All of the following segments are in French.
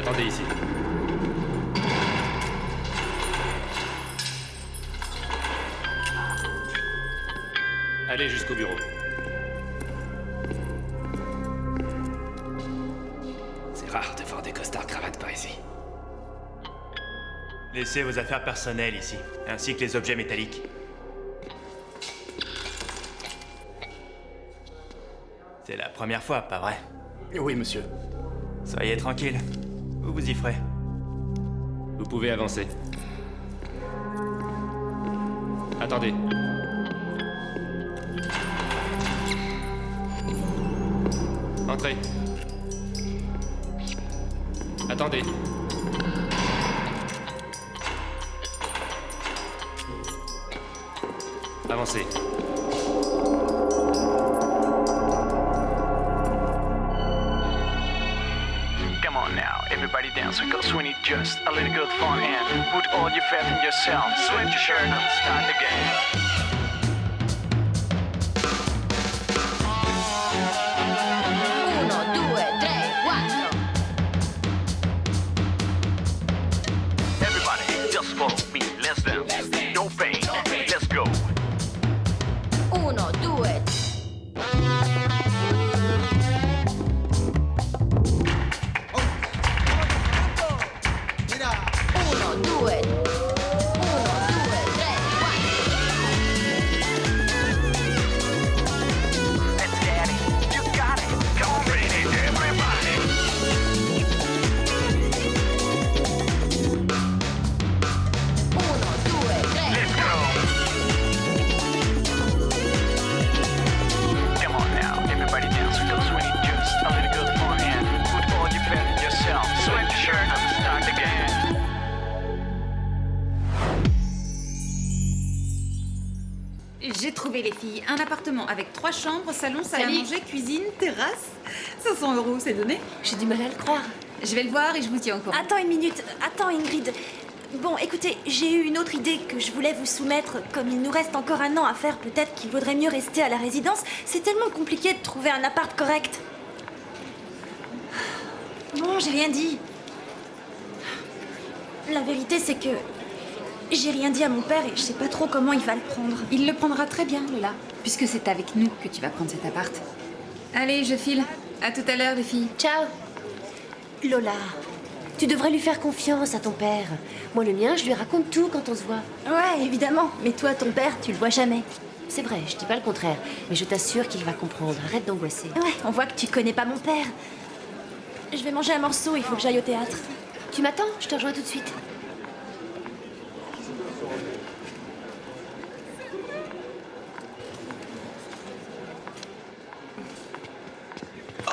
Attendez ici. Allez jusqu'au bureau. C'est rare de voir des costards cravates par ici. Laissez vos affaires personnelles ici, ainsi que les objets métalliques. C'est la première fois, pas vrai? Oui, monsieur. Soyez tranquille, vous vous y ferez. Vous pouvez avancer. Attendez. Entrez. Attendez. Avancez. Come on now, everybody dance because we need just a little good fun and put all your faith in yourself. Sweat your shirt and start the game. Uno, due, tre, quattro. Everybody, just follow me. Let's dance. No pain. Let's go. Uno, due. Uno, due. Uno, due, tre, quattro. Let's get it. You got it. Come on, baby. Everybody. Uno, due, tre. Let's go. Come on now, everybody dance because we need just a little good fun and put all your faith in yourself. Sweat your shirt and start the game. J'ai trouvé les filles un appartement avec 3 chambres, salon, salle à Salut. manger, cuisine, terrasse. 500 €, c'est donné. J'ai du mal à le croire. Je vais le voir et je vous tiens au courant. Attends une minute. Attends, Ingrid. Bon, écoutez, j'ai eu une autre idée que je voulais vous soumettre. Comme il nous reste encore un an à faire, peut-être qu'il vaudrait mieux rester à la résidence. C'est tellement compliqué de trouver un appart correct. Non, j'ai rien dit. La vérité, c'est que j'ai rien dit à mon père et je sais pas trop comment il va le prendre. Il le prendra très bien, Lola, puisque c'est avec nous que tu vas prendre cet appart. Allez, je file. À tout à l'heure, les filles. Ciao. Lola, tu devrais lui faire confiance à ton père. Moi, le mien, je lui raconte tout quand on se voit. Ouais, évidemment. Mais toi, ton père, tu le vois jamais. C'est vrai, je dis pas le contraire. Mais je t'assure qu'il va comprendre. Arrête d'angoisser. Ouais, on voit que tu connais pas mon père. Je vais manger un morceau, il faut que j'aille au théâtre. Tu m'attends? Je te rejoins tout de suite.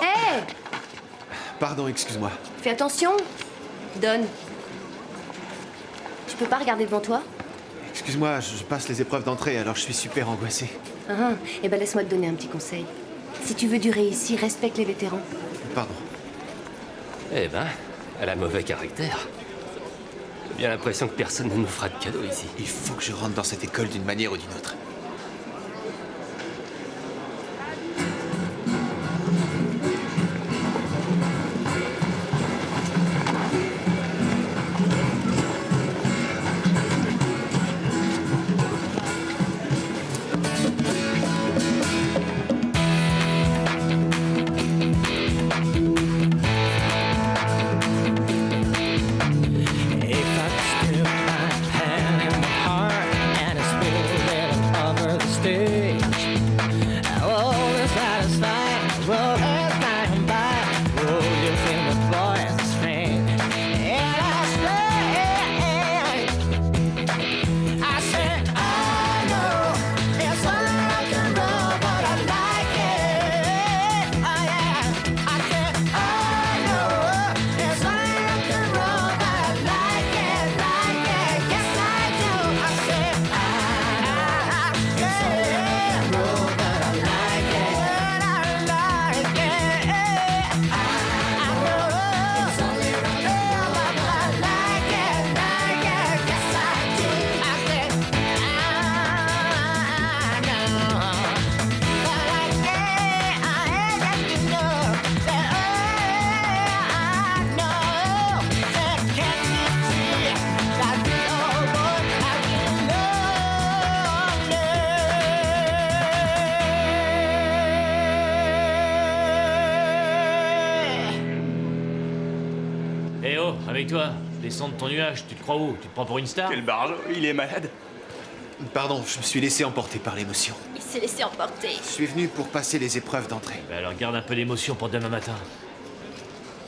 Hé! Pardon, excuse-moi. Fais attention. Donne. Tu peux pas regarder devant toi? Excuse-moi, je passe les épreuves d'entrée, alors je suis super angoissé. Eh ben laisse-moi te donner un petit conseil. Si tu veux durer ici, respecte les vétérans. Pardon. Eh ben, elle a mauvais caractère. J'ai bien l'impression que personne ne nous fera de cadeau ici. Il faut que je rentre dans cette école d'une manière ou d'une autre. If I still my hand in my heart and it's filled with Eh oh, avec toi, descends de ton nuage, tu te crois où? Tu te prends pour une star? Quel barge, il est malade. Pardon, je me suis laissé emporter par l'émotion. Il s'est laissé emporter. Je suis venu pour passer les épreuves d'entrée. Bah alors garde un peu d'émotion pour demain matin.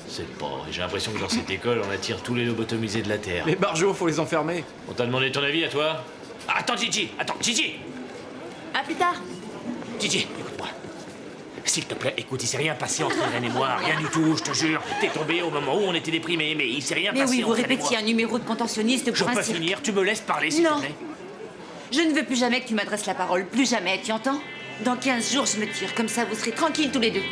C'est pas... J'ai l'impression que dans cette école, on attire tous les lobotomisés de la Terre. Les barjots, faut les enfermer. On t'a demandé ton avis à toi? Ah, attends, Gigi! Attends, Gigi! À plus tard. Gigi, écoute-moi. S'il te plaît, écoute, il s'est rien passé entre Irène et moi. Rien du tout, je te jure. T'es tombé au moment où on était déprimés, mais il s'est rien Mais passé oui, vous entre elle et moi. répétiez un numéro de contentionniste Je pour peux un cirque. finir, tu me laisses parler, s'il te Non. plaît. Je ne veux plus jamais que tu m'adresses la parole. Plus jamais, tu entends? Dans 15 jours, je me tire. Comme ça, vous serez tranquilles tous les deux.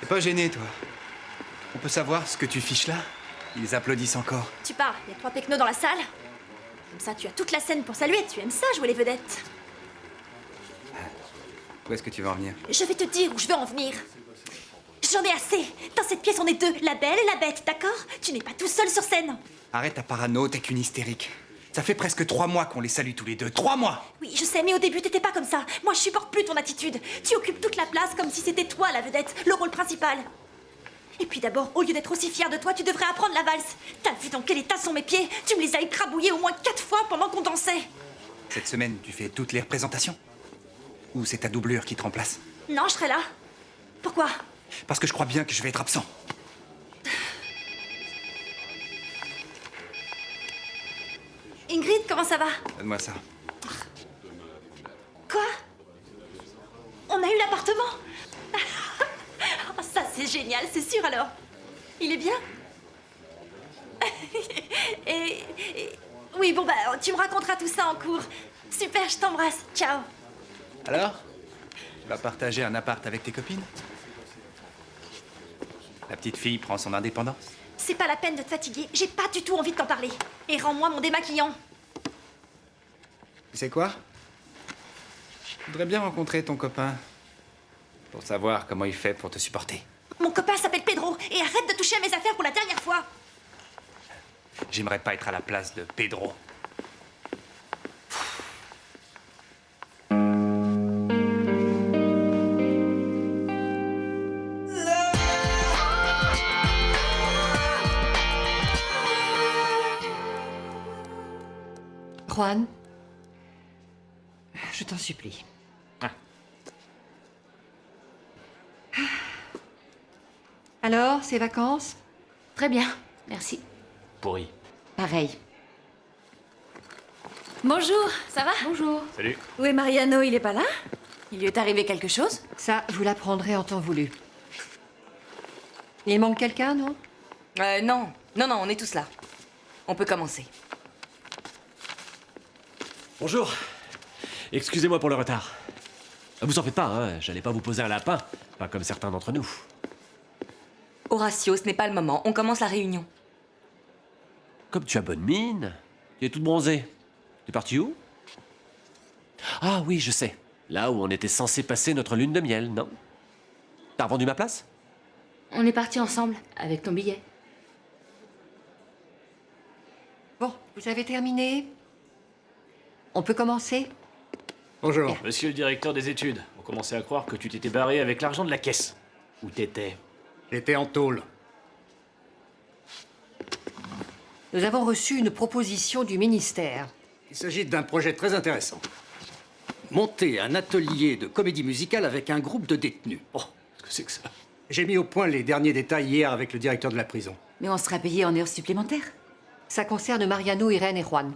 T'es pas gêné, toi? On peut savoir ce que tu fiches là? Ils applaudissent encore. Tu pars, il y a 3 pecnos dans la salle. Comme ça, tu as toute la scène pour saluer. Tu aimes ça, jouer les vedettes. Où est-ce que tu veux en venir? Je vais te dire où je veux en venir. J'en ai assez. Dans cette pièce, on est 2, la belle et la bête, d'accord? Tu n'es pas tout seul sur scène. Arrête ta parano, t'es qu'une hystérique. Ça fait presque 3 mois qu'on les salue tous les deux. 3 mois! Oui, je sais, mais au début, t'étais pas comme ça. Moi, je supporte plus ton attitude. Tu occupes toute la place comme si c'était toi la vedette, le rôle principal. Et puis d'abord, au lieu d'être aussi fier de toi, tu devrais apprendre la valse. T'as vu dans quel état sont mes pieds? Tu me les as écrabouillés au moins 4 fois pendant qu'on dansait. Cette semaine, tu fais toutes les représentations? Ou c'est ta doublure qui te remplace? Non, je serai là. Pourquoi? Parce que je crois bien que je vais être absent. Ingrid, comment ça va? Donne-moi ça. Quoi? On a eu l'appartement? Oh, ça, c'est génial, c'est sûr alors. Il est bien? et... Oui, bon, bah, tu me raconteras tout ça en cours. Super, je t'embrasse. Ciao. Alors? Tu vas partager un appart avec tes copines? La petite fille prend son indépendance? C'est pas la peine de te fatiguer. J'ai pas du tout envie de t'en parler. Et rends-moi mon démaquillant. Tu sais quoi? Je voudrais bien rencontrer ton copain. Pour savoir comment il fait pour te supporter. Mon copain s'appelle Pedro. Et arrête de toucher à mes affaires pour la dernière fois. J'aimerais pas être à la place de Pedro. Juan, je t'en supplie. Alors, ces vacances? Très bien, merci. Pourri. Pareil. Bonjour, ça va? Bonjour. Salut. Où est Mariano? Il est pas là? Il lui est arrivé quelque chose? Ça, vous l'apprendrez en temps voulu. Il manque quelqu'un, non? Non, on est tous là. On peut commencer. Bonjour. Excusez-moi pour le retard. Vous en faites pas, hein, j'allais pas vous poser un lapin. Pas comme certains d'entre nous. Horatio, ce n'est pas le moment. On commence la réunion. Comme tu as bonne mine. Tu es toute bronzée. T'es parti où? Ah oui, je sais. Là où on était censé passer notre lune de miel, non? T'as revendu ma place? On est partis ensemble, avec ton billet. Bon, vous avez terminé? On peut commencer? Bonjour. Monsieur le directeur des études, on commençait à croire que tu t'étais barré avec l'argent de la caisse. Où t'étais? J'étais en tôle. Nous avons reçu une proposition du ministère. Il s'agit d'un projet très intéressant. Monter un atelier de comédie musicale avec un groupe de détenus. Oh, qu'est-ce que c'est que ça? J'ai mis au point les derniers détails hier avec le directeur de la prison. Mais on sera payé en heures supplémentaires. Ça concerne Mariano, Irène et Juan.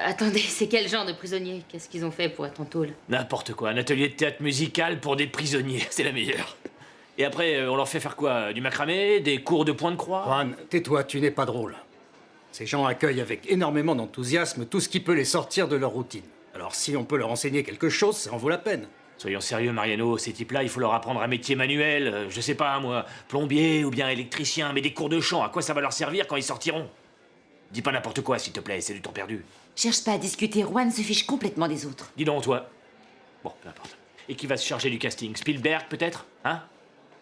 Attendez, c'est quel genre de prisonnier? Qu'est-ce qu'ils ont fait pour être en tôle? N'importe quoi, un atelier de théâtre musical pour des prisonniers, c'est la meilleure. Et après, on leur fait faire quoi? Du macramé? Des cours de point de croix? Juan, tais-toi, tu n'es pas drôle. Ces gens accueillent avec énormément d'enthousiasme tout ce qui peut les sortir de leur routine. Alors si on peut leur enseigner quelque chose, ça en vaut la peine. Soyons sérieux, Mariano, ces types-là, il faut leur apprendre un métier manuel, je sais pas, moi, plombier ou bien électricien, mais des cours de chant, à quoi ça va leur servir quand ils sortiront? Dis pas n'importe quoi, s'il te plaît, c'est du temps perdu. Cherche pas à discuter, Juan se fiche complètement des autres. Dis donc, toi. Bon, peu importe. Et qui va se charger du casting? Spielberg, peut-être? Hein?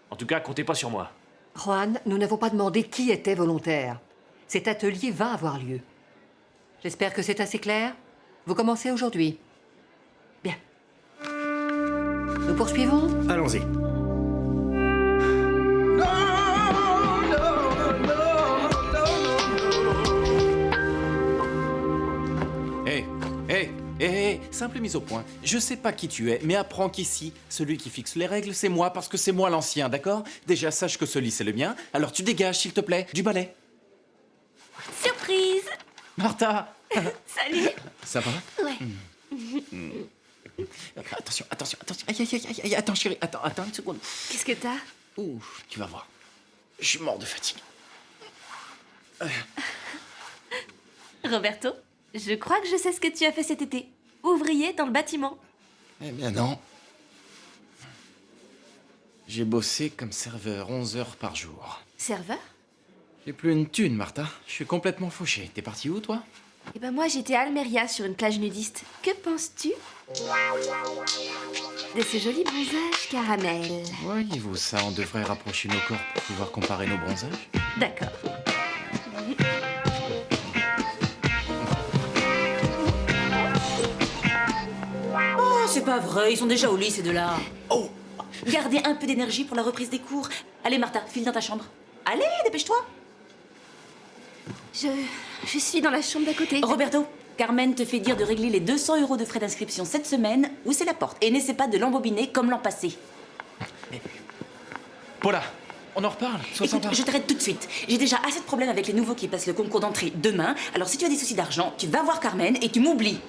En tout cas, comptez pas sur moi. Juan, nous n'avons pas demandé qui était volontaire. Cet atelier va avoir lieu. J'espère que c'est assez clair. Vous commencez aujourd'hui. Bien. Nous poursuivons? Allons-y. Hé, simple mise au point. Je sais pas qui tu es, mais apprends qu'ici, celui qui fixe les règles, c'est moi, parce que c'est moi l'ancien, d'accord? Déjà, sache que ce lit, c'est le mien, alors tu dégages, s'il te plaît, du balai. Surprise! Martha! Salut! Ça va? Ouais. Attention. Aïe, attends, chérie, attends une seconde. Qu'est-ce que t'as? Ouh, tu vas voir. Je suis mort de fatigue. Roberto, je crois que je sais ce que tu as fait cet été. Ouvrier dans le bâtiment. Eh bien non. J'ai bossé comme serveur 11 heures par jour. Serveur? J'ai plus une thune, Martha. Je suis complètement fauché. T'es parti où, toi? Eh ben moi, j'étais à Almeria sur une plage nudiste. Que penses-tu de ce joli bronzage caramel? Voyez-vous ça, on devrait rapprocher nos corps pour pouvoir comparer nos bronzages. D'accord. Oh, c'est pas vrai, ils sont déjà au lit, ces deux-là. Oh! Gardez un peu d'énergie pour la reprise des cours. Allez, Martha, file dans ta chambre. Allez, dépêche-toi. Je suis dans la chambre d'à côté. Roberto, Carmen te fait dire de régler les 200 € de frais d'inscription cette semaine, ou c'est la porte. Et n'essaie pas de l'embobiner comme l'an passé. Paula, on en reparle. Sois Écoute, sympa. je t'arrête tout de suite. J'ai déjà assez de problèmes avec les nouveaux qui passent le concours d'entrée demain. Alors si tu as des soucis d'argent, tu vas voir Carmen et tu m'oublies.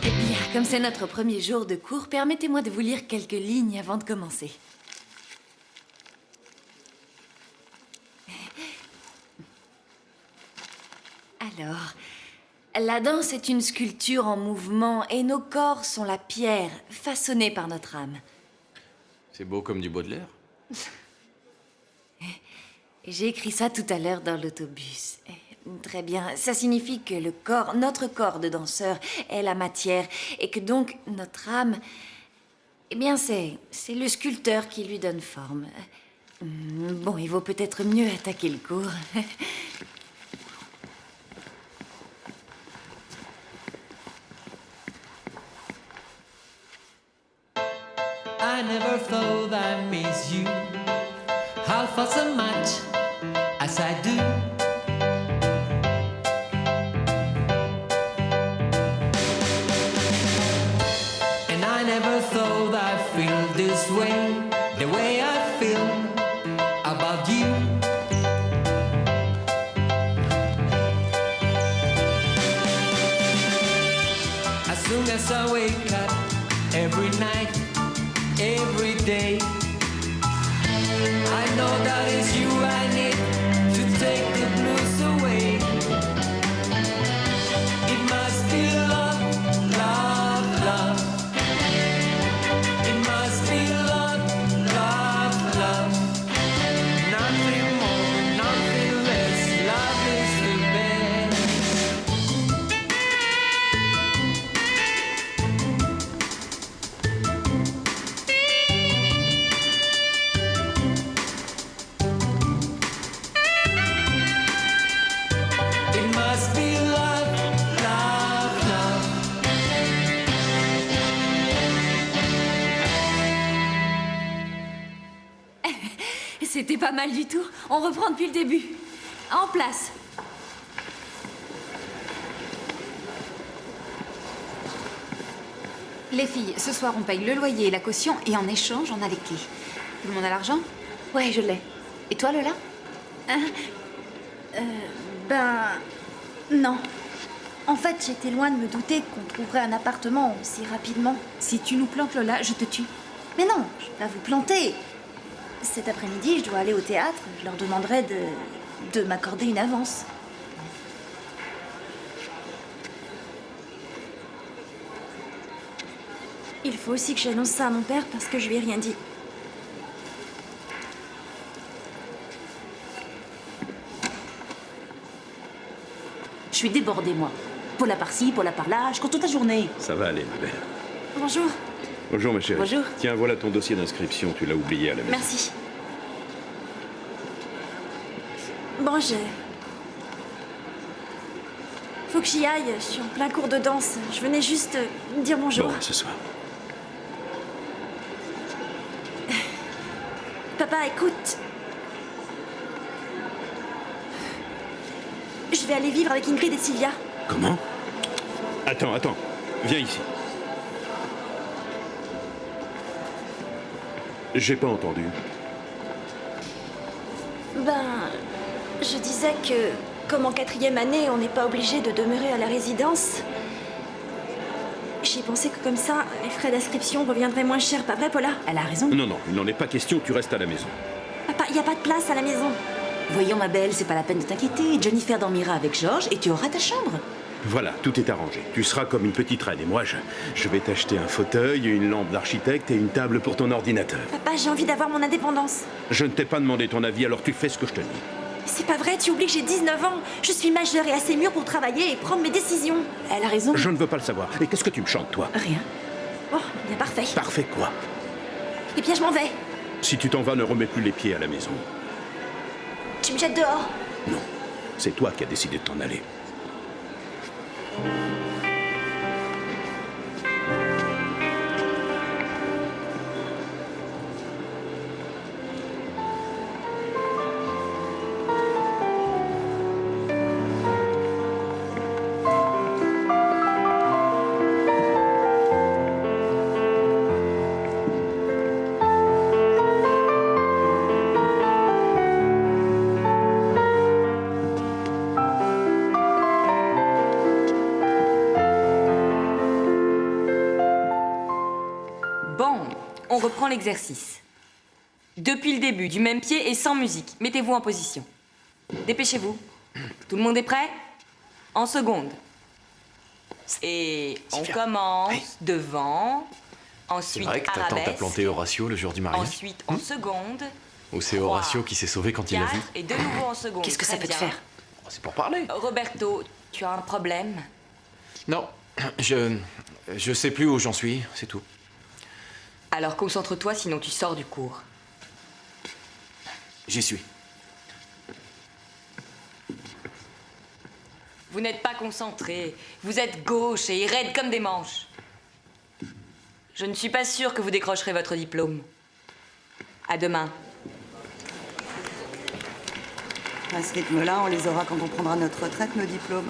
Eh bien, comme c'est notre premier jour de cours, permettez-moi de vous lire quelques lignes avant de commencer. Alors, la danse est une sculpture en mouvement et nos corps sont la pierre façonnée par notre âme. C'est beau comme du Baudelaire. J'ai écrit ça tout à l'heure dans l'autobus. Très bien. Ça signifie que le corps, notre corps de danseur, est la matière et que donc notre âme, eh bien c'est le sculpteur qui lui donne forme. Bon, il vaut peut-être mieux attaquer le cours. I never thought I'd miss you half as much as I do. And I never thought I'd feel this way, the way I feel about you. As soon as I wake up every night, every day, I know that it's you I need to take the blues away. It must be love, love, love. It must be love, love, love. Nothing more, nothing less. Love is the C'était pas mal du tout. On reprend depuis le début. En place. Les filles, ce soir on paye le loyer et la caution et en échange on a les clés. Tout le monde a l'argent? Ouais, je l'ai. Et toi, Lola? Non. En fait, j'étais loin de me douter qu'on trouverait un appartement aussi rapidement. Si tu nous plantes Lola, je te tue. Mais non, je vais pas vous planter. Cet après-midi, je dois aller au théâtre. Je leur demanderai de m'accorder une avance. Il faut aussi que j'annonce ça à mon père parce que je lui ai rien dit. Je suis débordée, moi. Paula par-ci, Paula par-là, je compte toute la journée. Ça va aller, ma belle. Bonjour. Bonjour, ma chérie. Bonjour. Tiens, voilà ton dossier d'inscription. Tu l'as oublié à la maison. Merci. Bon, faut que j'y aille. Je suis en plein cours de danse. Je venais juste dire bonjour. Bon, ce soir. Papa, écoute. Je vais aller vivre avec Ingrid et Sylvia. Comment? Attends. Viens ici. J'ai pas entendu. Je disais que, comme en 4e année, on n'est pas obligé de demeurer à la résidence. J'ai pensé que comme ça, les frais d'inscription reviendraient moins cher, pas vrai, Paula? Elle a raison. Non, il n'en est pas question. Tu restes à la maison. Papa, il n'y a pas de place à la maison. Voyons, ma belle, c'est pas la peine de t'inquiéter. Jennifer dormira avec Georges et tu auras ta chambre. Voilà, tout est arrangé. Tu seras comme une petite reine et moi, je vais t'acheter un fauteuil, une lampe d'architecte et une table pour ton ordinateur. Papa, j'ai envie d'avoir mon indépendance. Je ne t'ai pas demandé ton avis, alors tu fais ce que je te dis. C'est pas vrai, tu oublies que j'ai 19 ans. Je suis majeure et assez mûre pour travailler et prendre mes décisions. Elle a raison. Je ne veux pas le savoir. Et qu'est-ce que tu me chantes, toi? Rien. Oh, bien parfait. Parfait quoi? Eh bien, je m'en vais. Si tu t'en vas, ne remets plus les pieds à la maison. Tu me jettes dehors. Non, c'est toi qui as décidé de t'en aller. On reprend l'exercice. Depuis le début, du même pied et sans musique. Mettez-vous en position. Dépêchez-vous. Tout le monde est prêt? En seconde. Et on commence devant. Ensuite, C'est vrai que ta tante a planté Horatio le jour du mariage? Ensuite, en seconde. Ou c'est Horatio qui s'est sauvé quand il l'a vu? Et de nouveau en seconde. Qu'est-ce que ça peut te bien. faire? C'est pour parler. Roberto, tu as un problème? Non, je sais plus où j'en suis, c'est tout. Alors concentre-toi, sinon tu sors du cours. J'y suis. Vous n'êtes pas concentré. Vous êtes gauche et raide comme des manches. Je ne suis pas sûre que vous décrocherez votre diplôme. À demain. À ce rythme-là, on les aura quand on prendra notre retraite, nos diplômes.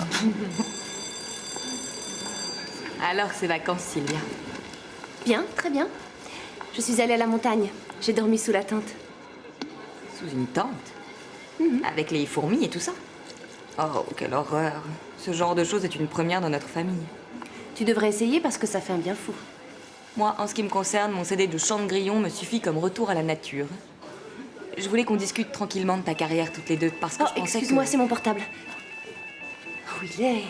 Alors, ces vacances, Sylvia? Bien, très bien. Je suis allée à la montagne. J'ai dormi sous la tente. Sous une tente? Avec les fourmis et tout ça? Oh, quelle horreur. Ce genre de choses est une première dans notre famille. Tu devrais essayer parce que ça fait un bien fou. Moi, en ce qui me concerne, mon CD de chant de grillon me suffit comme retour à la nature. Je voulais qu'on discute tranquillement de ta carrière toutes les deux parce que je pensais que... Excuse-moi, c'est mon portable. Où il est?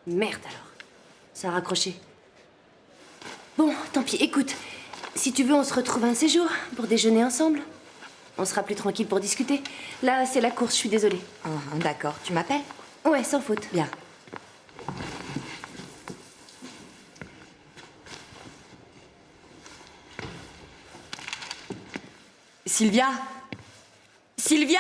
Merde alors. Ça a raccroché. Bon, tant pis, écoute. Si tu veux, on se retrouve un séjour pour déjeuner ensemble. On sera plus tranquille pour discuter. Là, c'est la course, je suis désolée. Ah, d'accord. Tu m'appelles? Ouais, sans faute. Bien. Sylvia? Sylvia?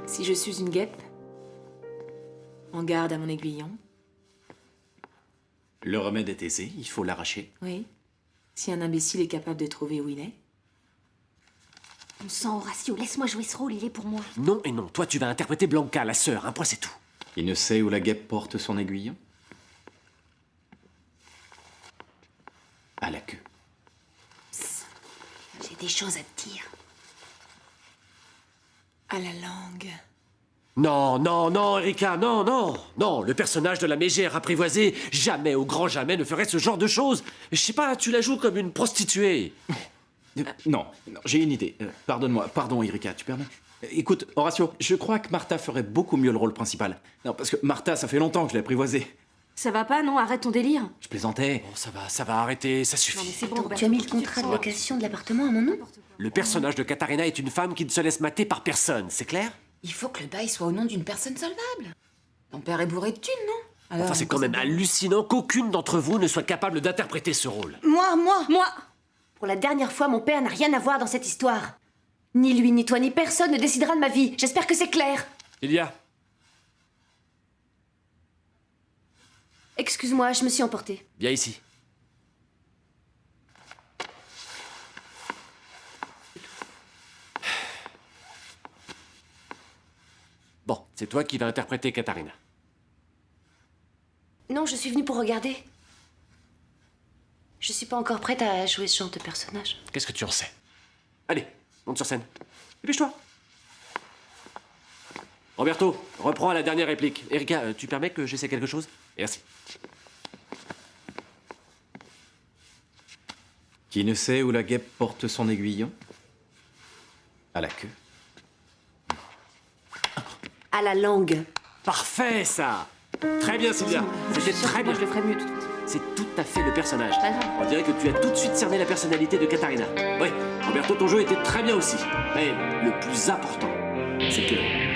Si je suis une guêpe, Prends garde à mon aiguillon. Le remède est aisé, il faut l'arracher. Oui. Si un imbécile est capable de trouver où il est. On sent Horatio, laisse-moi jouer ce rôle, il est pour moi. Non et non, toi tu vas interpréter Blanca, la sœur, un point c'est tout. Il ne sait où la guêpe porte son aiguillon? À la queue. J'ai des choses à te dire. À la langue. Non, non, non, Erika, non, non, non, le personnage de la mégère apprivoisée, jamais, au grand jamais, ne ferait ce genre de choses. Je sais pas, tu la joues comme une prostituée. Non, j'ai une idée. Pardonne-moi, pardon, Erika, tu permets? Écoute, Horatio, je crois que Martha ferait beaucoup mieux le rôle principal. Non, parce que Martha, ça fait longtemps que je l'ai apprivoisée. Ça va pas, non? Arrête ton délire. Je plaisantais. Bon, ça va arrêter, ça suffit. Non mais c'est bon, donc, tu as mis le contrat de location de l'appartement à mon nom? Le personnage de Katharina est une femme qui ne se laisse mater par personne, c'est clair? Il faut que le bail soit au nom d'une personne solvable. Ton père est bourré de thunes, non? Alors, Enfin, c'est quand même hallucinant qu'aucune d'entre vous ne soit capable d'interpréter ce rôle. Moi! Pour la dernière fois, mon père n'a rien à voir dans cette histoire. Ni lui, ni toi, ni personne ne décidera de ma vie. J'espère que c'est clair. Ilia, Excuse-moi, je me suis emportée. viens ici. Bon, c'est toi qui vas interpréter Katharina. Non, je suis venue pour regarder. Je suis pas encore prête à jouer ce genre de personnage. Qu'est-ce que tu en sais? Allez, monte sur scène. Dépêche-toi. Roberto, reprends à la dernière réplique. Erika, tu permets que j'essaie quelque chose? Merci. Qui ne sait où la guêpe porte son aiguillon? À la queue. À la langue. Parfait, ça. Très bien, Sylvia. C'était très bien. Je le ferai mieux tout de suite. C'est tout à fait le personnage. Pas grave. On dirait que tu as tout de suite cerné la personnalité de Katharina. Oui, Roberto, ton jeu était très bien aussi. Mais le plus important, c'est que...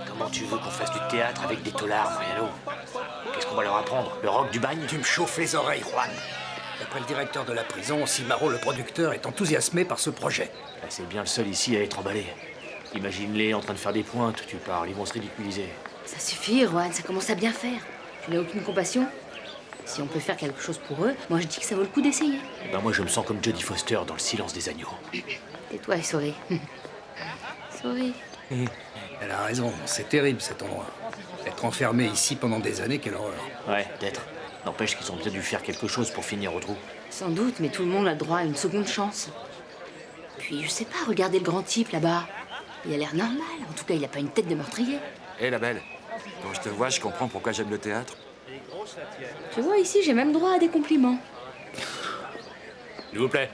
Comment tu veux qu'on fasse du théâtre avec des tolards, Mariano? Qu'est-ce qu'on va leur apprendre? Le rock du bagne? Tu me chauffes les oreilles, Juan. D'après le directeur de la prison, Simaro, le producteur, est enthousiasmé par ce projet. Ah, c'est bien le seul ici à être emballé. Imagine-les en train de faire des pointes, tu parles, ils vont se ridiculiser. Ça suffit, Juan, ça commence à bien faire. Tu n'as aucune compassion? Si on peut faire quelque chose pour eux, moi je dis que ça vaut le coup d'essayer. Eh ben moi je me sens comme Jodie Foster dans Le Silence des agneaux. Tais-toi et souris. Souris. Elle a raison, c'est terrible cet endroit. Être enfermé ici pendant des années, quelle horreur. Ouais, peut-être. N'empêche qu'ils ont bien dû faire quelque chose pour finir au trou. Sans doute, mais tout le monde a le droit à une seconde chance. Puis, je sais pas, regardez le grand type là-bas. Il a l'air normal. En tout cas, il a pas une tête de meurtrier. Hé, la belle, quand je te vois, je comprends pourquoi j'aime le théâtre. Tu vois, ici, j'ai même droit à des compliments. S'il vous plaît,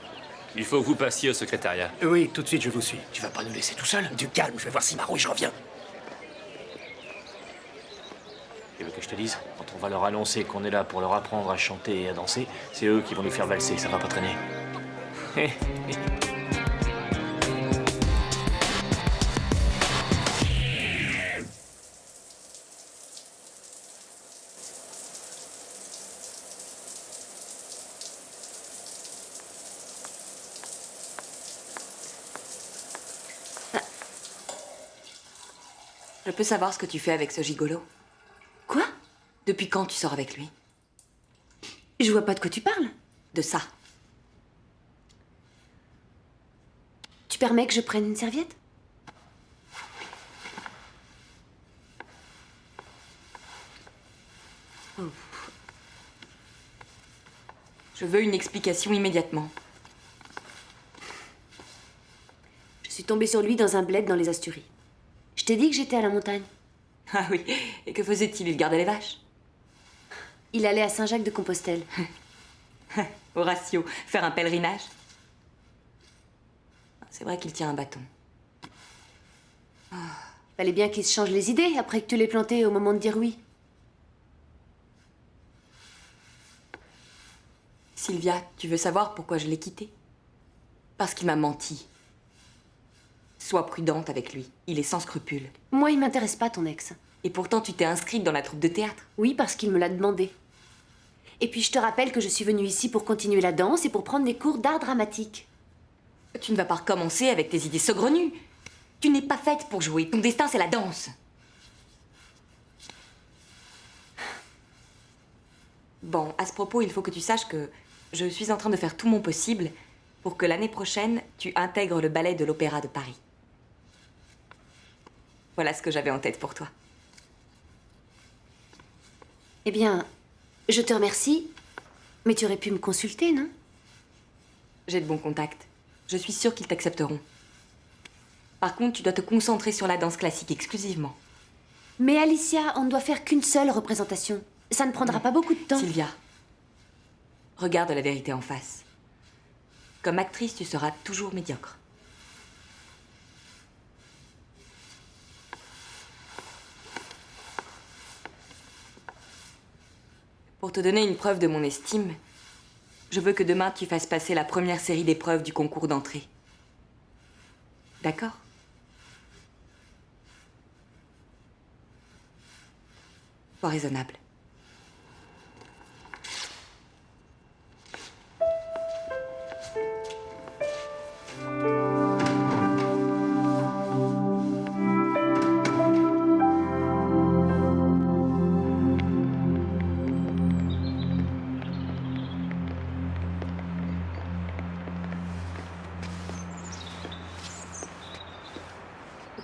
il faut que vous passiez au secrétariat. Oui, tout de suite, je vous suis. Tu vas pas nous laisser tout seul? Du calme, je vais voir Simaro et je reviens. Tu veux que je te dise? Quand on va leur annoncer qu'on est là pour leur apprendre à chanter et à danser, c'est eux qui vont nous faire valser, ça va pas traîner. Je peux savoir ce que tu fais avec ce gigolo? Quoi? Depuis quand tu sors avec lui? Je vois pas de quoi tu parles. De ça. Tu permets que je prenne une serviette? Oh. Je veux une explication immédiatement. Je suis tombée sur lui dans un bled dans les Asturies. Je t'ai dit que j'étais à la montagne. Ah oui, et que faisait-il? Il gardait les vaches? Il allait à Saint-Jacques-de-Compostelle. Horatio, faire un pèlerinage? C'est vrai qu'il tient un bâton. Fallait bien qu'il se change les idées après que tu l'aies planté au moment de dire oui. Sylvia, tu veux savoir pourquoi je l'ai quitté? Parce qu'il m'a menti. Sois prudente avec lui. Il est sans scrupules. Moi, il m'intéresse pas, ton ex. Et pourtant, tu t'es inscrite dans la troupe de théâtre. Oui, parce qu'il me l'a demandé. Et puis, je te rappelle que je suis venue ici pour continuer la danse et pour prendre des cours d'art dramatique. Tu ne vas pas recommencer avec tes idées saugrenues. Tu n'es pas faite pour jouer. Ton destin, c'est la danse. Bon, à ce propos, il faut que tu saches que je suis en train de faire tout mon possible pour que l'année prochaine, tu intègres le ballet de l'Opéra de Paris. Voilà ce que j'avais en tête pour toi. Eh bien, je te remercie, mais tu aurais pu me consulter, non? J'ai de bons contacts. Je suis sûre qu'ils t'accepteront. Par contre, tu dois te concentrer sur la danse classique exclusivement. Mais Alicia, on ne doit faire qu'une seule représentation. Ça ne prendra pas beaucoup de temps. Sylvia, regarde la vérité en face. Comme actrice, tu seras toujours médiocre. Pour te donner une preuve de mon estime, je veux que demain tu fasses passer la première série d'épreuves du concours d'entrée. D'accord? Sois raisonnable.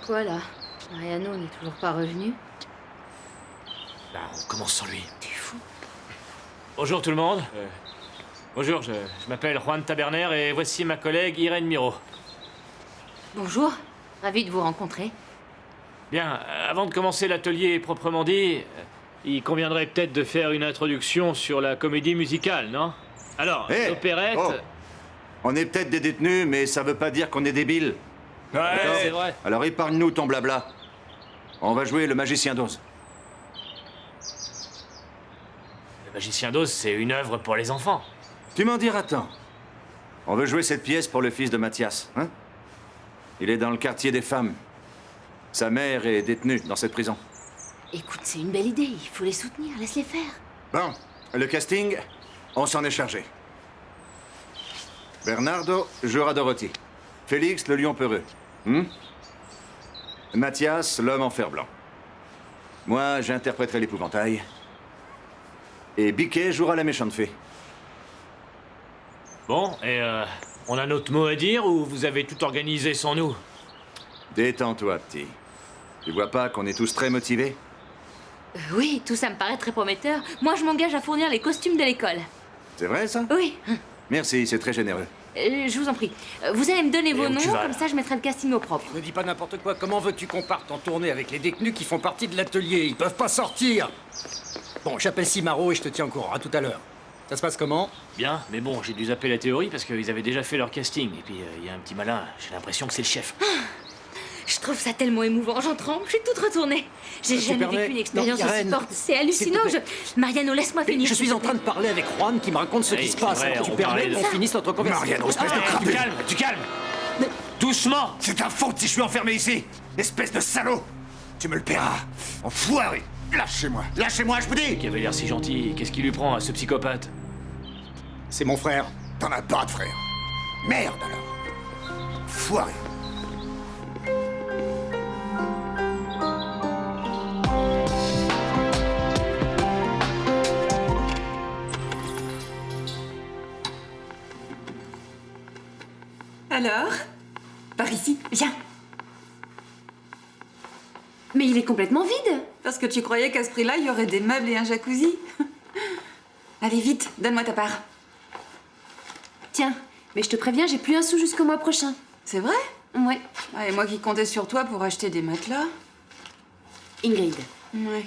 Quoi là? Mariano n'est toujours pas revenu? Là, on commence sans lui. T'es fou. Bonjour tout le monde. Bonjour, je m'appelle Juan Taberner et voici ma collègue Irène Miro. Bonjour, ravi de vous rencontrer. Bien, avant de commencer l'atelier proprement dit, il conviendrait peut-être de faire une introduction sur la comédie musicale, non? Alors, l'opérette... Oh. On est peut-être des détenus, mais ça veut pas dire qu'on est débiles. Ouais, c'est vrai. Alors épargne-nous ton blabla. On va jouer le Magicien d'Oz. Le Magicien d'Oz, c'est une œuvre pour les enfants. Tu m'en diras tant. On veut jouer cette pièce pour le fils de Mathias, hein? Il est dans le quartier des femmes. Sa mère est détenue dans cette prison. Écoute, c'est une belle idée. Il faut les soutenir. Laisse-les faire. Bon, le casting, on s'en est chargé. Bernardo jouera Dorothy. Félix, le lion peureux. Mathias, l'homme en fer blanc. Moi, j'interpréterai l'épouvantail. Et Biquet jouera la méchante fée. Bon, et on a notre mot à dire ou vous avez tout organisé sans nous? Détends-toi, petit. Tu vois pas qu'on est tous très motivés? Oui, tout ça me paraît très prometteur. Moi, je m'engage à fournir les costumes de l'école. C'est vrai, ça? Oui. Merci, c'est très généreux. Je vous en prie. Vous allez me donner vos où noms, tu vas, comme ça je mettrai le casting au propre. Ne dis pas n'importe quoi. Comment veux-tu qu'on parte en tournée avec les détenus qui font partie de l'atelier? Ils peuvent pas sortir. Bon, j'appelle Simaro et je te tiens au courant. À tout à l'heure. Ça se passe comment? Bien, mais bon, j'ai dû zapper la théorie parce qu'ils avaient déjà fait leur casting. Et puis, il y a un petit malin, j'ai l'impression que c'est le chef. Je trouve ça tellement émouvant, j'en tremble, je suis toute retournée. J'ai jamais vécu une expérience aussi forte. C'est hallucinant. Mariano, laisse-moi finir. Je suis en train de parler avec Juan qui me raconte ce qui se passe. Tu permets qu'on finisse notre conversation? Mariano, espèce de crapule! Tu calmes. Doucement. C'est ta faute si je suis enfermé ici! Espèce de salaud! Tu me le paieras! Enfoiré! Lâchez-moi! Lâchez-moi, je vous dis! Qui avait l'air si gentil, qu'est-ce qui lui prend à ce psychopathe? C'est mon frère. T'en as pas de frère! Merde alors! Enfoiré! Alors? Par ici, viens. Mais il est complètement vide. Parce que tu croyais qu'à ce prix-là, il y aurait des meubles et un jacuzzi. Allez, vite, donne-moi ta part. Tiens, mais je te préviens, j'ai plus un sou jusqu'au mois prochain. C'est vrai? Ouais. Et moi qui comptais sur toi pour acheter des matelas. Ingrid. Ouais.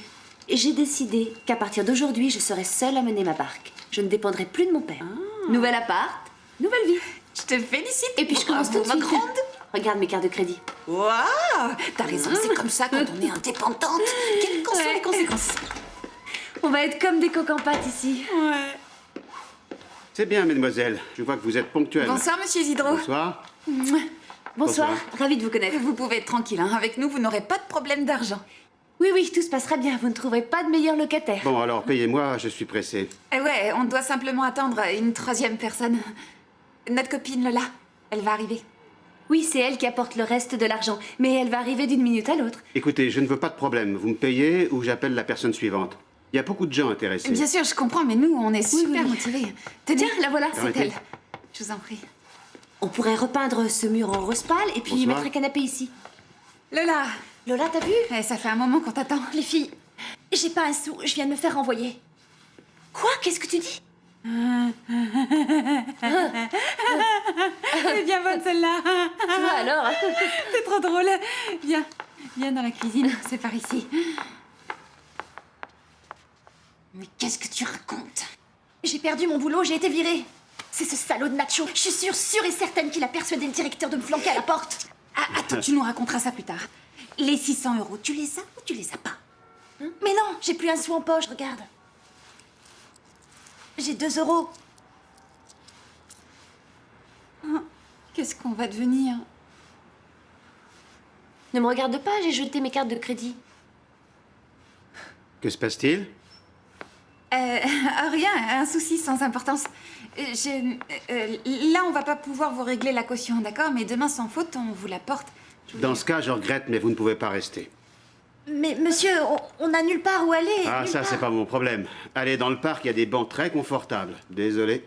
J'ai décidé qu'à partir d'aujourd'hui, je serai seule à mener ma barque. Je ne dépendrai plus de mon père. Nouvel appart, nouvelle vie. Je te félicite. Et puis je commence tout de suite. grande. Regarde mes cartes de crédit. Waouh! T'as raison, c'est comme ça quand on est indépendante. Quelles qu'en soient les conséquences? On va être comme des coques en pâte ici. Ouais. C'est bien, mesdemoiselles. Je vois que vous êtes ponctuelles. Bonsoir, monsieur Isidro. Bonsoir. Mouah. Bonsoir. Bonsoir. Ravie de vous connaître. Vous pouvez être tranquille, hein. Avec nous, vous n'aurez pas de problème d'argent. Oui, oui, tout se passera bien. Vous ne trouverez pas de meilleur locataire. Bon, alors, payez-moi, je suis pressé. Ouais, on doit simplement attendre une troisième personne. Notre copine Lola, elle va arriver. Oui, c'est elle qui apporte le reste de l'argent. Mais elle va arriver d'une minute à l'autre. Écoutez, je ne veux pas de problème. Vous me payez ou j'appelle la personne suivante. Il y a beaucoup de gens intéressés. Bien sûr, je comprends, mais nous, on est super motivés. Tiens, la voilà, c'est Permettez. elle. Je vous en prie. On pourrait repeindre ce mur en rose pâle et puis Bonsoir. mettre un canapé ici. Lola. Lola, t'as vu? Ça fait un moment qu'on t'attend. Les filles, j'ai pas un sou, je viens de me faire renvoyer. Quoi? Qu'est-ce que tu dis? Elle est bien bonne celle-là. Tu vois alors? C'est trop drôle. Viens, viens dans la cuisine, c'est par ici. Mais qu'est-ce que tu racontes? J'ai perdu mon boulot, j'ai été virée. C'est ce salaud de Nacho. Je suis sûre et certaine qu'il a persuadé le directeur de me flanquer à la porte. Ah, attends, tu nous raconteras ça plus tard. Les 600 €, tu les as ou tu les as pas? Mais non, j'ai plus un sou en poche, regarde. J'ai 2 €. Oh, qu'est-ce qu'on va devenir? Ne me regarde pas, j'ai jeté mes cartes de crédit. Que se passe-t-il? Rien, un souci sans importance. Là, on va pas pouvoir vous régler la caution, d'accord? Mais demain, sans faute, on vous la porte. Dans ce cas, je regrette, mais vous ne pouvez pas rester. Mais monsieur, on n'a nulle part où aller. Ah, nulle ça, part. c'est pas mon problème. Allez dans le parc, il y a des bancs très confortables. Désolé.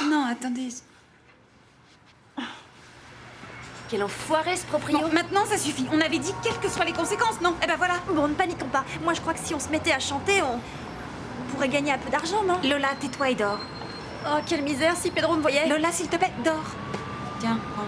Non, attendez. Quel enfoiré ce proprio. Bon, maintenant, ça suffit. On avait dit quelles que soient les conséquences, non? Eh ben voilà. Bon, ne paniquons pas. Moi, je crois que si on se mettait à chanter, on pourrait gagner un peu d'argent, non? Lola, tais-toi et dors. Oh, quelle misère, si Pedro me voyait. Lola, s'il te plaît, dors. Tiens, prends.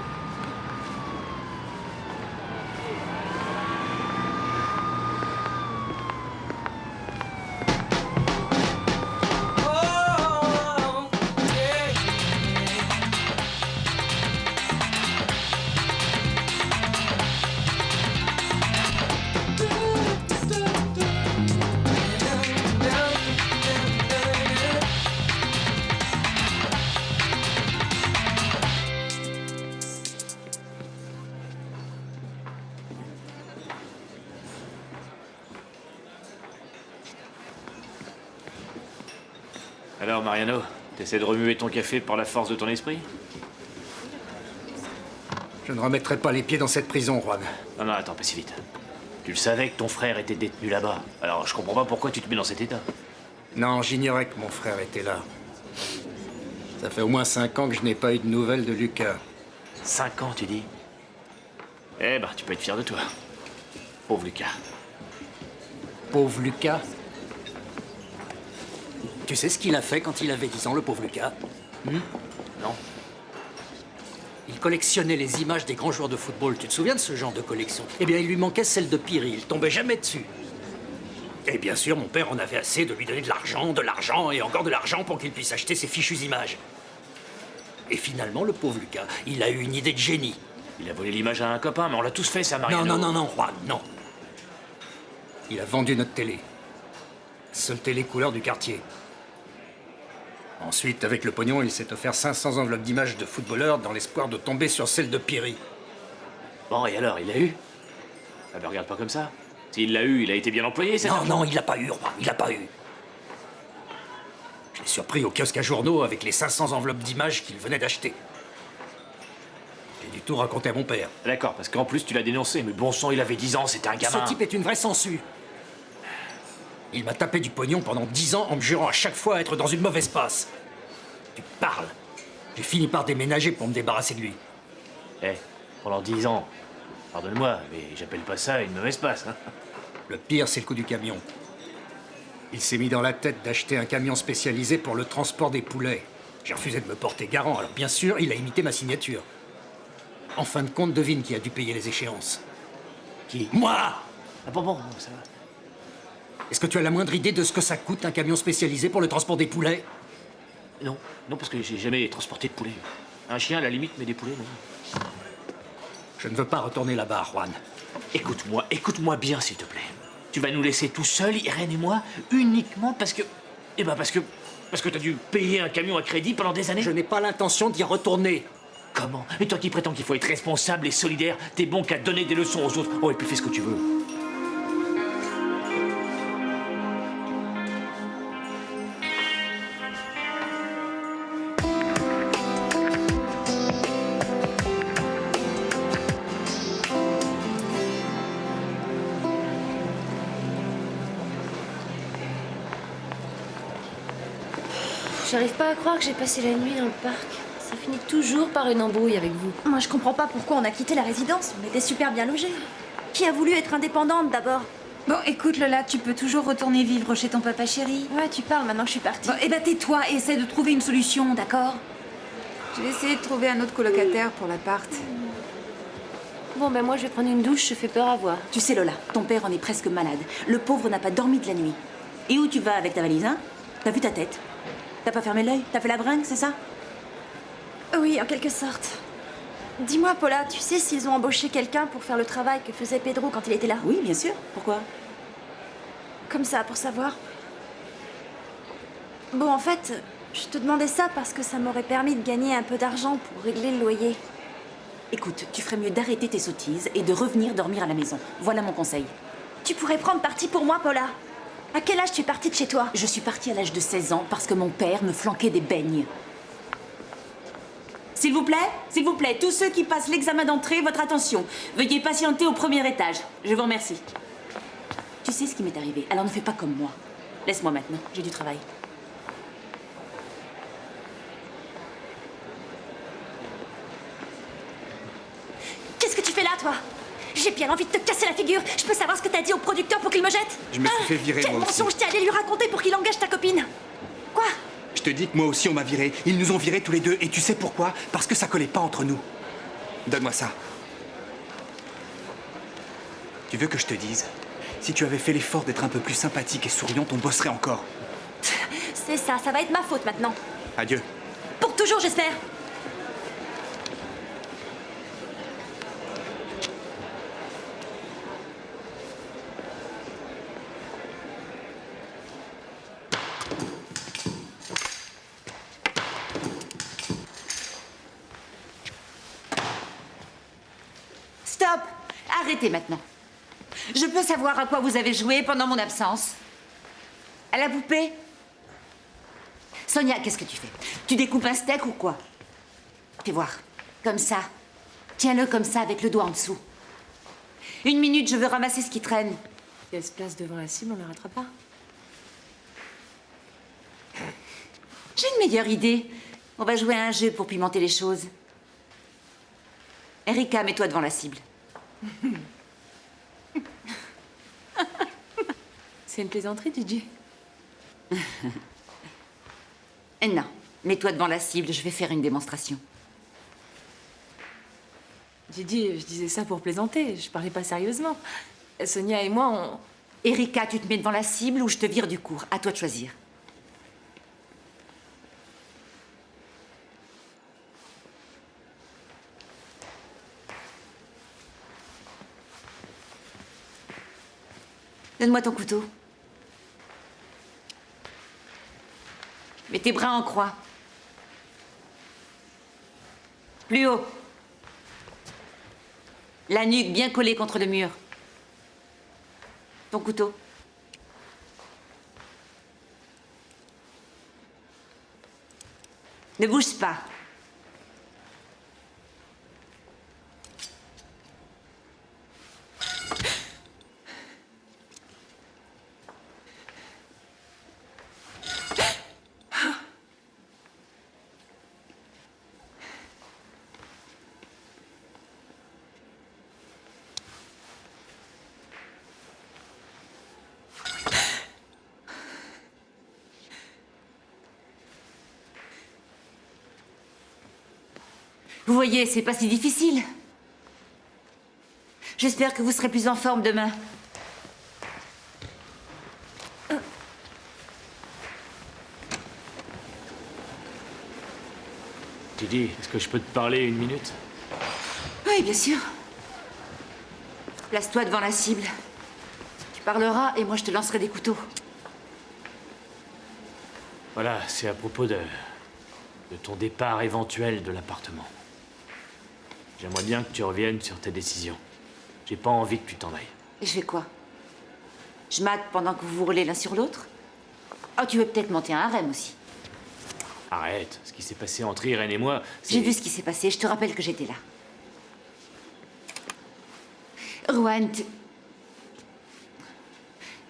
Alors, Mariano, t'essaies de remuer ton café par la force de ton esprit? Je ne remettrai pas les pieds dans cette prison, Juan. Non, attends, pas si vite. Tu le savais que ton frère était détenu là-bas. Alors, je comprends pas pourquoi tu te mets dans cet état. Non, j'ignorais que mon frère était là. Ça fait au moins 5 ans que je n'ai pas eu de nouvelles de Lucas. 5 ans, tu dis? Eh ben, tu peux être fier de toi. Pauvre Lucas. Pauvre Lucas. Tu sais ce qu'il a fait quand il avait 10 ans, le pauvre Lucas? Non. Il collectionnait les images des grands joueurs de football. Tu te souviens de ce genre de collection? Eh bien, il lui manquait celle de Piri. Il tombait jamais dessus. Et bien sûr, mon père en avait assez de lui donner de l'argent et encore de l'argent pour qu'il puisse acheter ses fichues images. Et finalement, le pauvre Lucas, il a eu une idée de génie. Il a volé l'image à un copain, mais on l'a tous fait, ça, Mariano. Non, Juan, non. Il a vendu notre télé. Seule télé couleur du quartier. Ensuite, avec le pognon, il s'est offert 500 enveloppes d'images de footballeurs dans l'espoir de tomber sur celle de Piri. Bon, et alors, il l'a eu? Ah ben, regarde pas comme ça. S'il l'a eu, il a été bien employé, cet argent. Non, il l'a pas eu, Juan, il l'a pas eu. Je l'ai surpris au kiosque à journaux avec les 500 enveloppes d'images qu'il venait d'acheter. J'ai du tout raconté à mon père. D'accord, parce qu'en plus, tu l'as dénoncé, mais bon sang, il avait 10 ans, c'était un gamin. Ce type est une vraie sangsue. Il m'a tapé du pognon pendant 10 ans en me jurant à chaque fois être dans une mauvaise passe. Tu parles. J'ai fini par déménager pour me débarrasser de lui. Pendant 10 ans. Pardonne-moi, mais j'appelle pas ça une mauvaise passe, hein. Le pire, c'est le coup du camion. Il s'est mis dans la tête d'acheter un camion spécialisé pour le transport des poulets. J'ai refusé de me porter garant, alors bien sûr, il a imité ma signature. En fin de compte, devine qui a dû payer les échéances. Qui? Moi! Ah bon, ça va. Est-ce que tu as la moindre idée de ce que ça coûte, un camion spécialisé pour le transport des poulets? Non, parce que j'ai jamais transporté de poulet. Un chien, à la limite, mais des poulets, non. Je ne veux pas retourner là-bas, Juan. Écoute-moi bien, s'il te plaît. Tu vas nous laisser tout seuls, Irène et moi, uniquement parce que Parce que t'as dû payer un camion à crédit pendant des années? Je n'ai pas l'intention d'y retourner. Comment? Et toi qui prétends qu'il faut être responsable et solidaire, t'es bon qu'à donner des leçons aux autres. Oh, et puis fais ce que tu veux. J'arrive pas à croire que j'ai passé la nuit dans le parc. Ça finit toujours par une embrouille avec vous. Moi, je comprends pas pourquoi on a quitté la résidence. On était super bien logés. Qui a voulu être indépendante d'abord? Bon, écoute Lola, tu peux toujours retourner vivre chez ton papa chéri. Ouais, tu parles maintenant que je suis partie. Bon, eh ben tais-toi et essaie de trouver une solution, d'accord? Je vais essayer de trouver un autre colocataire pour l'appart. Bon, ben moi, je vais prendre une douche, je fais peur à voir. Tu sais, Lola, ton père en est presque malade. Le pauvre n'a pas dormi de la nuit. Et où tu vas avec ta valise, hein? T'as vu ta tête? T'as pas fermé l'œil? T'as fait la bringue, c'est ça? Oui, en quelque sorte. Dis-moi, Paula, tu sais s'ils ont embauché quelqu'un pour faire le travail que faisait Pedro quand il était là? Oui, bien sûr. Pourquoi? Comme ça, pour savoir. Bon, en fait, je te demandais ça parce que ça m'aurait permis de gagner un peu d'argent pour régler le loyer. Écoute, tu ferais mieux d'arrêter tes sottises et de revenir dormir à la maison. Voilà mon conseil. Tu pourrais prendre parti pour moi, Paula. À quel âge tu es partie de chez toi? Je suis partie à l'âge de 16 ans parce que mon père me flanquait des beignes. S'il vous plaît, tous ceux qui passent l'examen d'entrée, votre attention. Veuillez patienter au premier étage. Je vous remercie. Tu sais ce qui m'est arrivé, alors ne fais pas comme moi. Laisse-moi maintenant, j'ai du travail. Qu'est-ce que tu fais là, toi? J'ai bien envie de te casser la figure. Je peux savoir ce que t'as dit au producteur pour qu'il me jette? Je me suis fait virer, quel moi aussi. mensonge t'es allé lui raconter pour qu'il engage ta copine? Quoi? Je te dis que moi aussi on m'a viré. Ils nous ont virés tous les deux. Et tu sais pourquoi? Parce que ça collait pas entre nous. Donne-moi ça. Tu veux que je te dise? Si tu avais fait l'effort d'être un peu plus sympathique et souriante, on bosserait encore. C'est ça, ça va être ma faute maintenant. Adieu. Pour toujours, j'espère. Stop! Arrêtez maintenant. Je peux savoir à quoi vous avez joué pendant mon absence? À la poupée? Sonia, qu'est-ce que tu fais? Tu découpes un steak ou quoi? Fais voir. Comme ça. Tiens-le comme ça, avec le doigt en dessous. 1 minute, je veux ramasser ce qui traîne. Si elle se place devant la cible, on la rattrape pas. J'ai une meilleure idée. On va jouer à un jeu pour pimenter les choses. Erika, mets-toi devant la cible. C'est une plaisanterie, Gigi. Non, mets-toi devant la cible, je vais faire une démonstration. Gigi, je disais ça pour plaisanter, je parlais pas sérieusement. Sonia et moi, on... Erika, tu te mets devant la cible ou je te vire du cours. À toi de choisir. Donne-moi ton couteau. Mets tes bras en croix. Plus haut. La nuque bien collée contre le mur. Ton couteau. Ne bouge pas. Vous voyez, c'est pas si difficile. J'espère que vous serez plus en forme demain. Gigi, est-ce que je peux te parler 1 minute? Oui, bien sûr. Place-toi devant la cible. Tu parleras et moi je te lancerai des couteaux. Voilà, c'est à propos de ton départ éventuel de l'appartement. J'aimerais bien que tu reviennes sur tes décisions. J'ai pas envie que tu t'en ailles. Et je fais quoi? Je mate pendant que vous vous roulez l'un sur l'autre? Oh, tu veux peut-être monter un harem aussi? Arrête, ce qui s'est passé entre Irène et moi, c'est... J'ai vu ce qui s'est passé, je te rappelle que j'étais là. Rowan,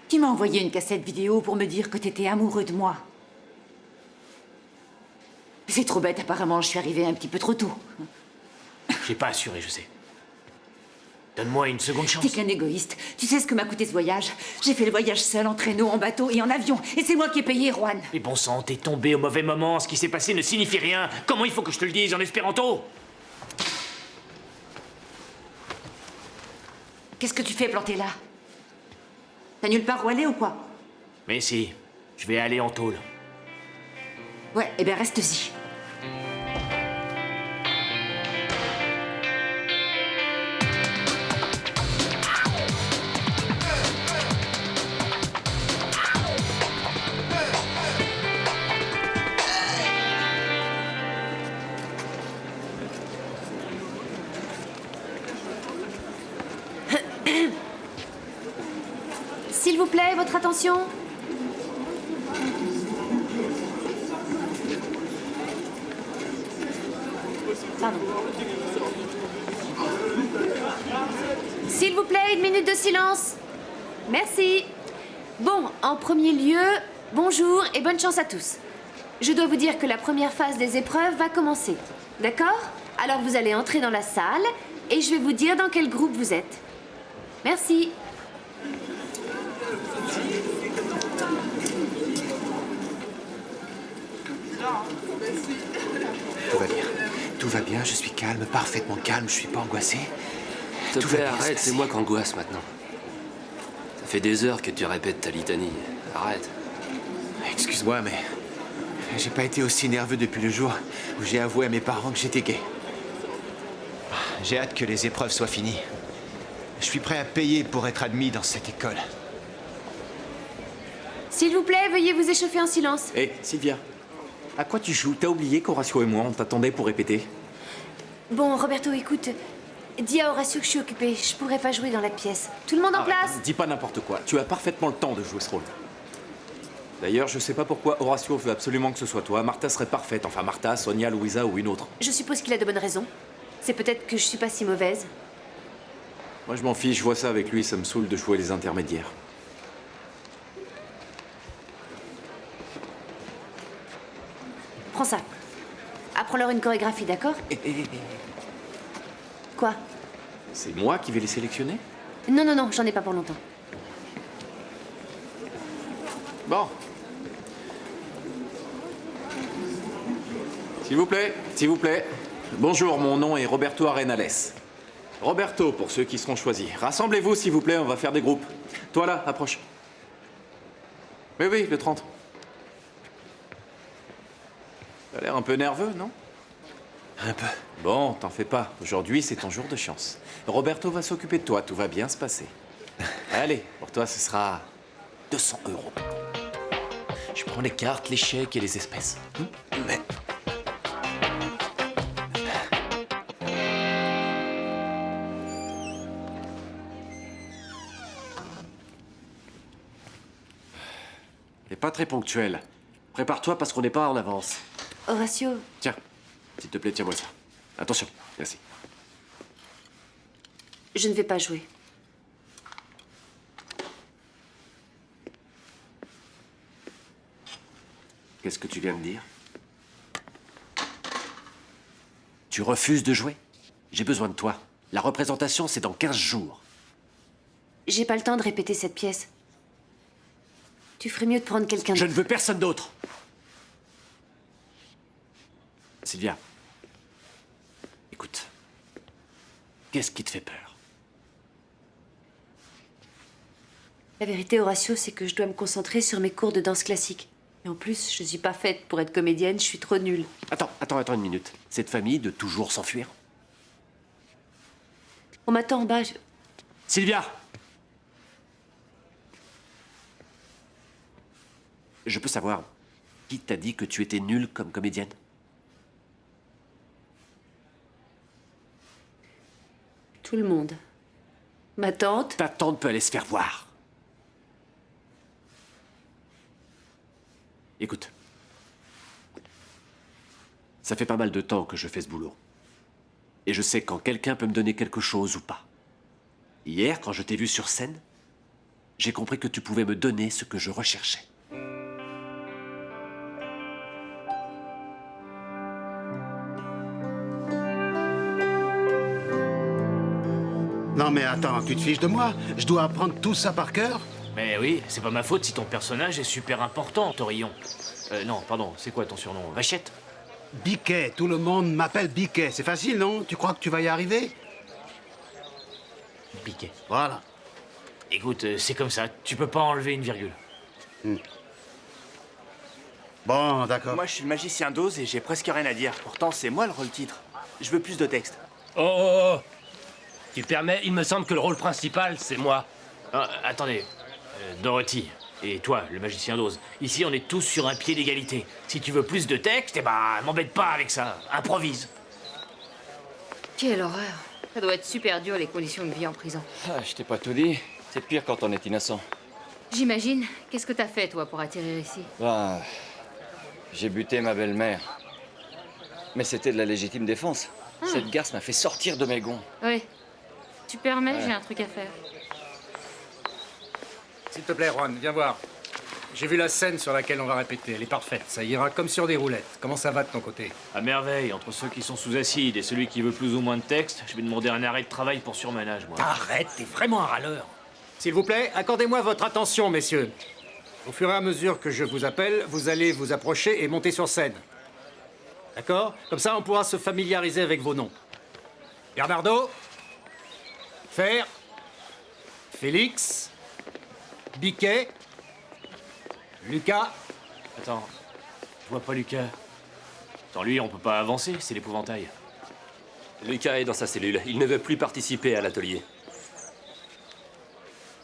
tu m'as envoyé une cassette vidéo pour me dire que t'étais amoureux de moi. C'est trop bête, apparemment, je suis arrivée un petit peu trop tôt. J'ai pas assuré, je sais. Donne-moi une seconde chance. T'es qu'un égoïste. Tu sais ce que m'a coûté ce voyage? J'ai fait le voyage seul, en traîneau, en bateau et en avion. Et c'est moi qui ai payé, Rowan. Mais bon sang, t'es tombé au mauvais moment. Ce qui s'est passé ne signifie rien. Comment il faut que je te le dise en espéranto? Qu'est-ce que tu fais planté là? T'as nulle part où aller ou quoi? Mais si, je vais aller en tôle. Ouais, eh bien reste-y. S'il vous plaît, votre attention. Pardon. S'il vous plaît, une minute de silence. Merci. Bon, en premier lieu, bonjour et bonne chance à tous. Je dois vous dire que la première phase des épreuves va commencer. D'accord? Alors vous allez entrer dans la salle et je vais vous dire dans quel groupe vous êtes. Merci. Tout va bien. Tout va bien, je suis calme, parfaitement calme, je suis pas angoissé. S'il te Tout va plaît, bien se arrête, passer. c'est moi qui angoisse maintenant. Ça fait des heures que tu répètes ta litanie. Arrête. Excuse-moi, mais j'ai pas été aussi nerveux depuis le jour où j'ai avoué à mes parents que j'étais gay. J'ai hâte que les épreuves soient finies. Je suis prêt à payer pour être admis dans cette école. S'il vous plaît, veuillez vous échauffer en silence. Hé, Sylvia, à quoi tu joues? T'as oublié qu'Horatio et moi, on t'attendait pour répéter? Bon, Roberto, écoute. Dis à Horatio que je suis occupée. Je pourrais pas jouer dans la pièce. Tout le monde en Arrête, place? Dis pas n'importe quoi. Tu as parfaitement le temps de jouer ce rôle. D'ailleurs, je sais pas pourquoi Horatio veut absolument que ce soit toi. Martha serait parfaite. Enfin, Martha, Sonia, Louisa ou une autre. Je suppose qu'il a de bonnes raisons. C'est peut-être que je suis pas si mauvaise. Moi, je m'en fiche. Je vois ça avec lui. Ça me saoule de jouer les intermédiaires. Prends ça. Apprends-leur une chorégraphie, d'accord? Quoi? C'est moi qui vais les sélectionner? Non, non, non, j'en ai pas pour longtemps. Bon. S'il vous plaît, s'il vous plaît. Bonjour, mon nom est Roberto Arenales. Roberto, pour ceux qui seront choisis. Rassemblez-vous, s'il vous plaît, on va faire des groupes. Toi là, approche. Oui, oui, le 30. T'as l'air un peu nerveux, non? Un peu. Bon, t'en fais pas. Aujourd'hui, c'est ton jour de chance. Roberto va s'occuper de toi, tout va bien se passer. Allez, pour toi, ce sera 200 €. Je prends les cartes, les chèques et les espèces. Mais... T'es pas très ponctuel. Prépare-toi parce qu'on n'est pas en avance. Horatio, Tiens, s'il te plaît, tiens-moi ça. Attention, merci. je ne vais pas jouer. Qu'est-ce que tu viens de dire? Tu refuses de jouer? J'ai besoin de toi. La représentation, c'est dans 15 jours. J'ai pas le temps de répéter cette pièce. Tu ferais mieux de prendre quelqu'un Je d'autre. ne veux personne d'autre. Sylvia, écoute. Qu'est-ce qui te fait peur? La vérité, Horatio, c'est que je dois me concentrer sur mes cours de danse classique. Et en plus, je suis pas faite pour être comédienne, je suis trop nulle. Attends une minute. Cette famille de toujours s'enfuir? On m'attend en bas, Sylvia! Je peux savoir Qui t'a dit que tu étais nulle comme comédienne? Tout le monde. Ma tante. Ta tante peut aller se faire voir. Écoute. Ça fait pas mal de temps que je fais ce boulot. Et je sais quand quelqu'un peut me donner quelque chose ou pas. Hier, quand je t'ai vu sur scène, j'ai compris que tu pouvais me donner ce que je recherchais. Non mais attends, tu te fiches de moi? Je dois apprendre tout ça par cœur? Mais oui, c'est pas ma faute si ton personnage est super important, Torillon. Non, pardon, c'est quoi ton surnom? Vachette? Biquet, tout le monde m'appelle Biquet. C'est facile, non? Tu crois que tu vas y arriver? Biquet. Voilà. Écoute, c'est comme ça, tu peux pas enlever une virgule. Bon, d'accord. Moi, je suis le magicien d'Oz et j'ai presque rien à dire. Pourtant, c'est moi le rôle-titre. Je veux plus de texte. Oh. Tu permets, il me semble que le rôle principal, c'est moi. Ah, attendez, Dorothy, et toi, le magicien d'Oz, ici on est tous sur un pied d'égalité. Si tu veux plus de texte, eh ben, m'embête pas avec ça, improvise. Quelle horreur. Ça doit être super dur les conditions de vie en prison. Ah, je t'ai pas tout dit. C'est pire quand on est innocent. J'imagine. Qu'est-ce que t'as fait, toi, pour atterrir ici? Bah, j'ai buté ma belle-mère. Mais c'était de la légitime défense. Cette garce m'a fait sortir de mes gonds. Oui. Tu permets, Ouais. j'ai un truc à faire. S'il te plaît, Juan, viens voir. J'ai vu la scène sur laquelle on va répéter. Elle est parfaite. Ça ira comme sur des roulettes. Comment ça va de ton côté? À merveille, entre ceux qui sont sous acide et celui qui veut plus ou moins de texte, je vais demander un arrêt de travail pour surmenage, moi. Arrête, t'es vraiment un râleur. S'il vous plaît, accordez-moi votre attention, messieurs. Au fur et à mesure que je vous appelle, vous allez vous approcher et monter sur scène. D'accord? Comme ça, on pourra se familiariser avec vos noms. Bernardo, Fer, Félix, Biquet, Lucas. Attends, je vois pas Lucas. Sans lui, on peut pas avancer, c'est l'épouvantail. Lucas est dans sa cellule. Il ne veut plus participer à l'atelier.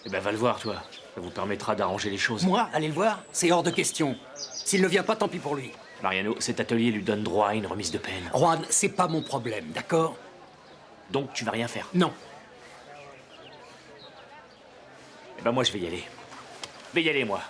Eh ben, va le voir, toi. Ça vous permettra d'arranger les choses. Moi, allez le voir? C'est hors de question. S'il ne vient pas, tant pis pour lui. Mariano, cet atelier lui donne droit à une remise de peine. Juan, c'est pas mon problème, d'accord? Donc, tu vas rien faire? Non. Eh ben, moi, je vais y aller. Je vais y aller, moi.